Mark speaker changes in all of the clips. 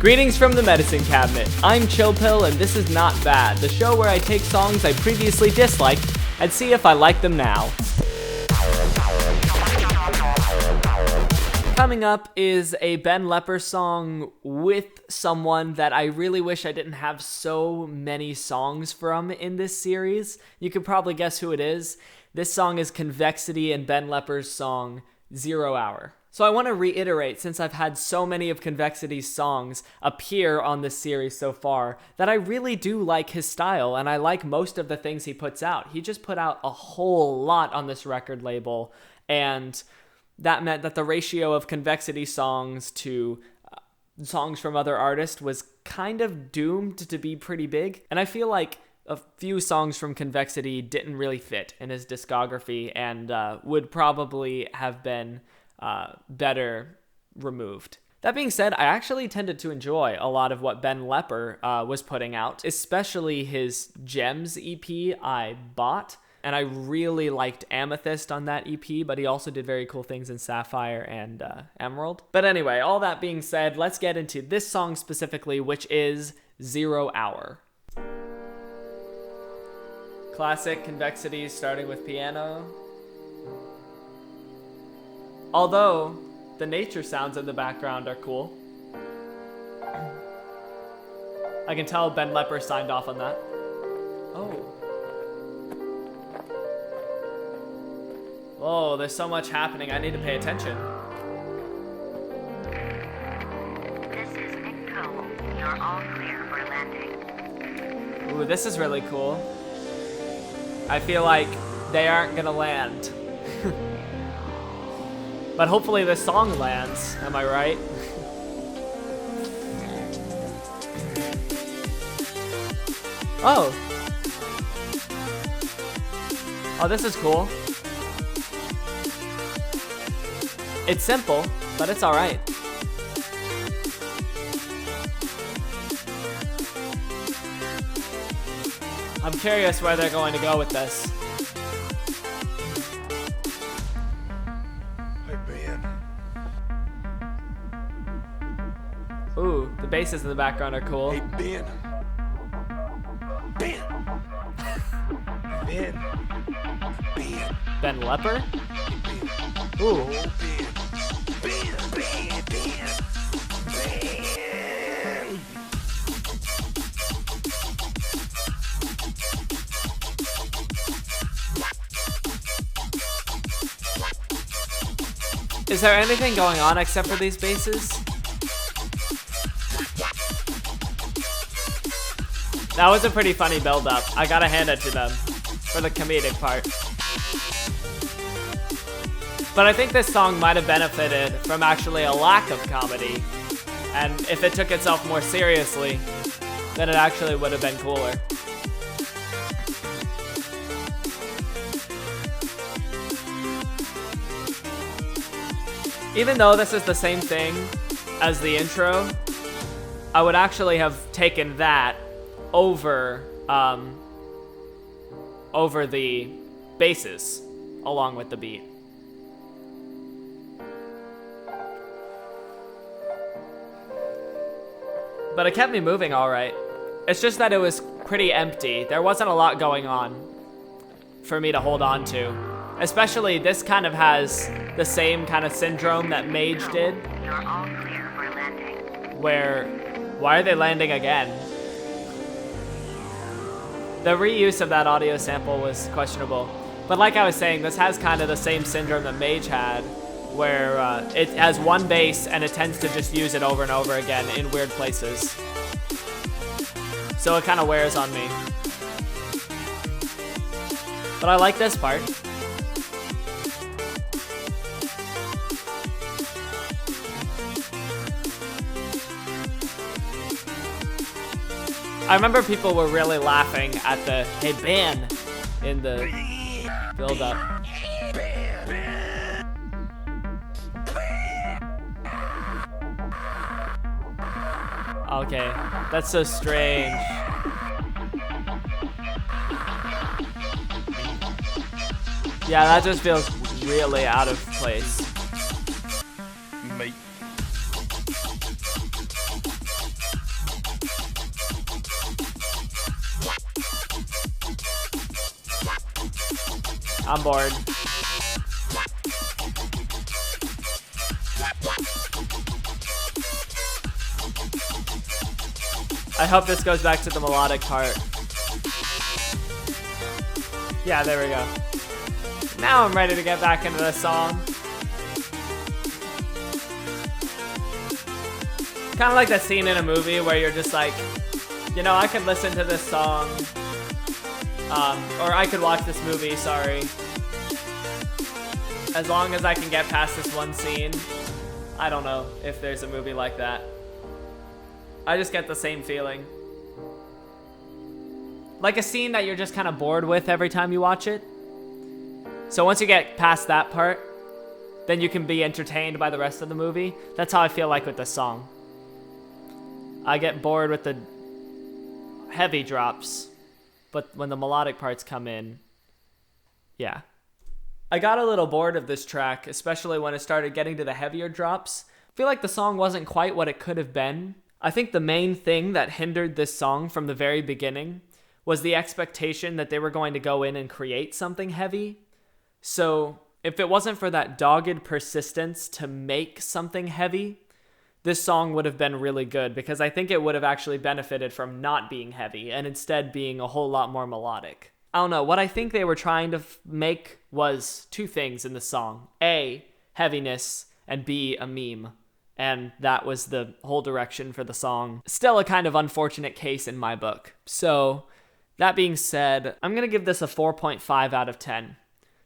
Speaker 1: Greetings from the Medicine Cabinet. I'm Chill Pill, and this is Not Bad, the show where I take songs I previously disliked and see if I like them now. Coming up is a Ben Lepper song with someone that I really wish I didn't have so many songs from in this series. You could probably guess who it is. This song is Convexity and Ben Lepper's song, 0 Hour. So I want to reiterate, since I've had so many of Convexity's songs appear on this series so far, that I really do like his style, and I like most of the things he puts out. He just put out a whole lot on this record label, and that meant that the ratio of Convexity songs to songs from other artists was kind of doomed to be pretty big. And I feel like a few songs from Convexity didn't really fit in his discography and would probably have been better removed. That being said, I actually tended to enjoy a lot of what Ben Lepper was putting out, especially his Gems EP I bought. And I really liked Amethyst on that EP, but he also did very cool things in Sapphire and Emerald. But anyway, all that being said, let's get into this song specifically, which is 0 Hour. Classic Convexity starting with piano. Although the nature sounds in the background are cool. I can tell Ben Lepper signed off on that. Oh. Whoa, there's so much happening. I need to pay attention.
Speaker 2: This is Nick Cole. You're all clear for landing.
Speaker 1: Ooh, this is really cool. I feel like they aren't gonna land. But hopefully this song lands. Am I right? Oh. Oh, this is cool. It's simple, but it's alright. I'm curious where they're going to go with this.
Speaker 3: Hey, Ben.
Speaker 1: Ooh, the basses in the background are cool.
Speaker 3: Hey, Ben. Ben. Ben. Ben.
Speaker 1: Ben Lepper?
Speaker 3: Ben.
Speaker 1: Ooh.
Speaker 3: Oh, Ben. Ben. Ben. Ben. Ben.
Speaker 1: Is there anything going on except for these basses? That was a pretty funny build-up. I gotta hand it to them for the comedic part. But I think this song might have benefited from actually a lack of comedy. And if it took itself more seriously, then it actually would have been cooler. Even though this is the same thing as the intro, I would actually have taken that over the basses along with the beat. But it kept me moving all right. It's just that it was pretty empty. There wasn't a lot going on for me to hold on to. Especially this kind of has the same kind of syndrome that Mage did.
Speaker 2: You're all clear for landing.
Speaker 1: Where, why are they landing again? The reuse of that audio sample was questionable. But like I was saying, this has kind of the same syndrome that Mage had, where it has one bass and it tends to just use it over and over again in weird places. So it kind of wears on me. But I like this part. I remember people were really laughing at the "Hey Ben" in the build-up. Okay, that's so strange. Yeah, that just feels really out of place.
Speaker 3: Mate.
Speaker 1: I'm bored. I hope this goes back to the melodic part. Yeah, there we go. Now I'm ready to get back into the song. Kind of like that scene in a movie where you're just like, you know, I could listen to this song, or I could watch this movie, sorry, as long as I can get past this one scene. I don't know if there's a movie like that. I just get the same feeling. Like a scene that you're just kind of bored with every time you watch it. So once you get past that part, then you can be entertained by the rest of the movie. That's how I feel like with this song. I get bored with the heavy drops, but when the melodic parts come in, yeah. I got a little bored of this track, especially when it started getting to the heavier drops. I feel like the song wasn't quite what it could have been. I think the main thing that hindered this song from the very beginning was the expectation that they were going to go in and create something heavy. So if it wasn't for that dogged persistence to make something heavy, this song would have been really good, because I think it would have actually benefited from not being heavy and instead being a whole lot more melodic. I don't know, what I think they were trying to make was two things in the song. A, heaviness, and B, a meme. And that was the whole direction for the song. Still a kind of unfortunate case in my book. So, that being said, I'm going to give this a 4.5 out of 10.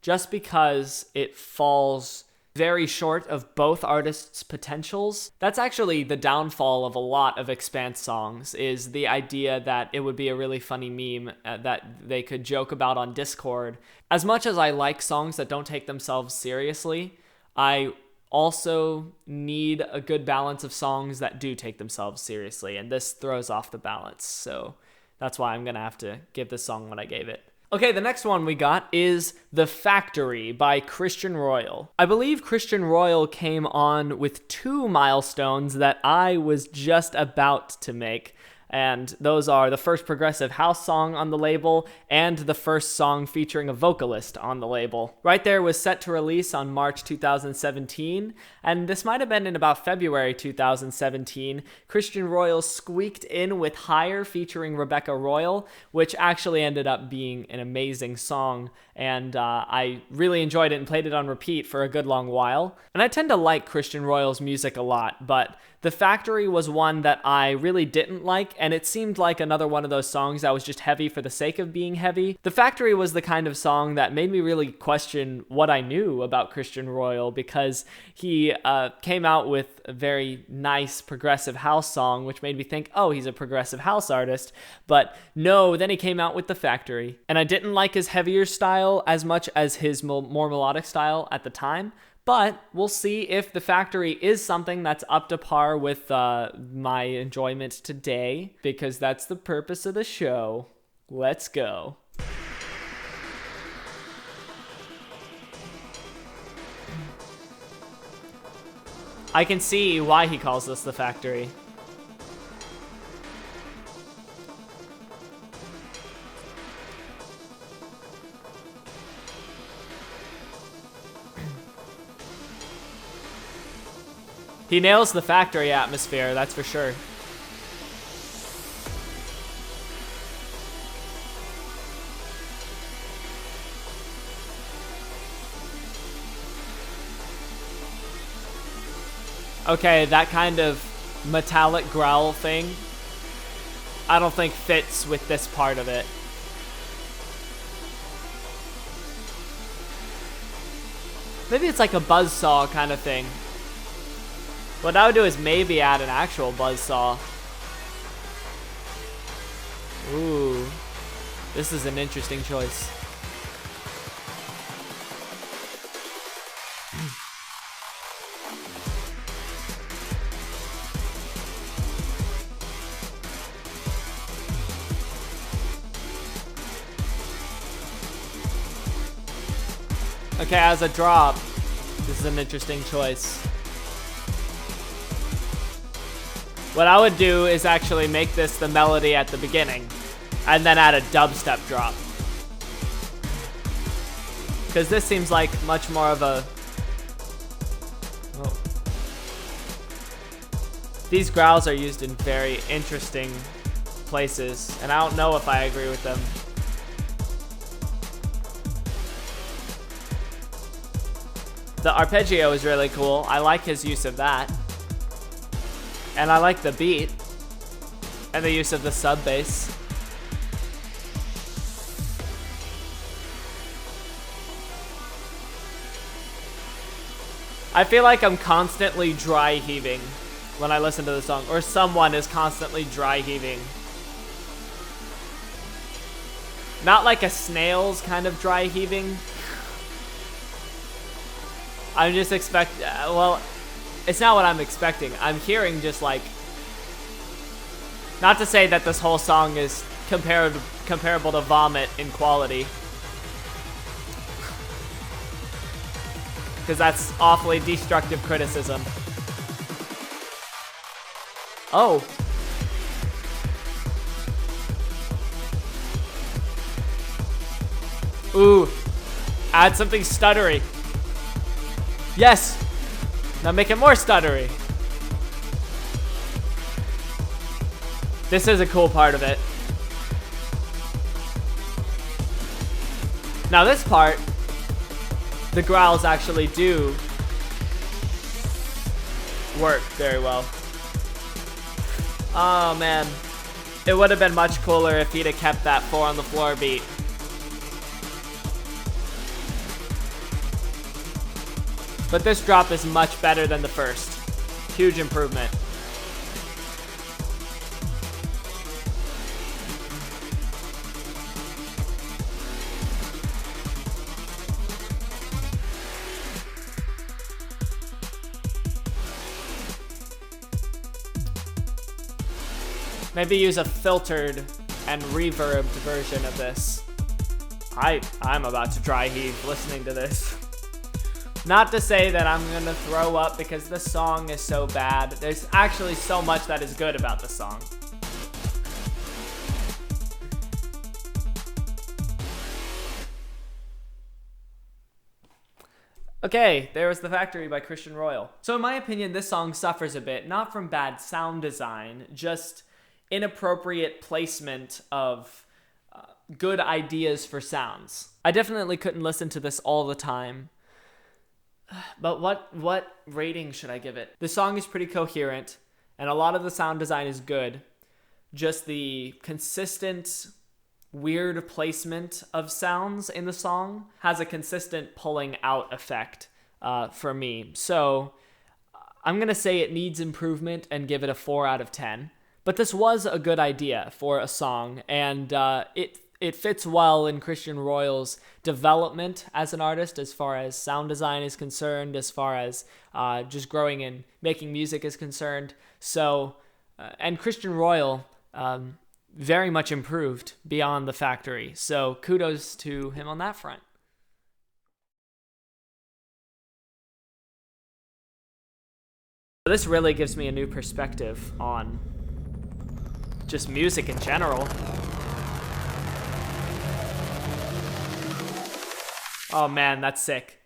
Speaker 1: Just because it falls very short of both artists' potentials. That's actually the downfall of a lot of Expanse songs, is the idea that it would be a really funny meme that they could joke about on Discord. As much as I like songs that don't take themselves seriously, I also need a good balance of songs that do take themselves seriously, and this throws off the balance. So that's why I'm going to have to give this song what I gave it. Okay, the next one we got is The Factory by Christian Royal. I believe Christian Royal came on with 2 milestones that I was just about to make. And those are the first progressive house song on the label and the first song featuring a vocalist on the label. Right There was set to release on March 2017, and this might have been in about February 2017. Christian Royal squeaked in with Higher featuring Rebecca Royal, which actually ended up being an amazing song, and I really enjoyed it and played it on repeat for a good long while. And I tend to like Christian Royal's music a lot, but The Factory was one that I really didn't like, and it seemed like another one of those songs that was just heavy for the sake of being heavy. The Factory was the kind of song that made me really question what I knew about Christian Royal, because he came out with a very nice progressive house song, which made me think, oh, he's a progressive house artist. But no, then he came out with The Factory. And I didn't like his heavier style as much as his more melodic style at the time. But we'll see if The Factory is something that's up to par with my enjoyment today, because that's the purpose of the show. Let's go. I can see why he calls this The Factory. He nails the factory atmosphere, that's for sure. Okay, that kind of metallic growl thing, I don't think fits with this part of it. Maybe it's like a buzzsaw kind of thing. What I would do is maybe add an actual buzzsaw. Ooh, this is an interesting choice. Okay, as a drop, this is an interesting choice. What I would do is actually make this the melody at the beginning, and then add a dubstep drop. Because this seems like much more of a... Oh. These growls are used in very interesting places, and I don't know if I agree with them. The arpeggio is really cool. I like his use of that. And I like the beat. And the use of the sub bass. I feel like I'm constantly dry heaving when I listen to the song, or someone is constantly dry heaving. Not like a snail's kind of dry heaving. I'm just well, it's not what I'm expecting. I'm hearing just like, not to say that this whole song is comparable to Vomit in quality, because that's awfully destructive criticism. Oh. Ooh. Add something stuttery. Yes! Now make it more stuttery. This is a cool part of it. Now this part, the growls actually do work very well. Oh man. It would have been much cooler if he'd have kept that 4 on the floor beat. But this drop is much better than the first. Huge improvement. Maybe use a filtered and reverbed version of this. I'm about to dry heave listening to this. Not to say that I'm gonna throw up because this song is so bad. There's actually so much that is good about the song. Okay, there was The Factory by Christian Royal. So in my opinion, this song suffers a bit, not from bad sound design, just inappropriate placement of good ideas for sounds. I definitely couldn't listen to this all the time. But what rating should I give it? The song is pretty coherent, and a lot of the sound design is good. Just the consistent, weird placement of sounds in the song has a consistent pulling out effect for me. So I'm going to say it needs improvement and give it a 4 out of 10. But this was a good idea for a song, and it fits well in Christian Royal's development as an artist, as far as sound design is concerned, as far as just growing and making music is concerned. So, and Christian Royal very much improved beyond The Factory. So kudos to him on that front. This really gives me a new perspective on just music in general. Oh man, that's sick.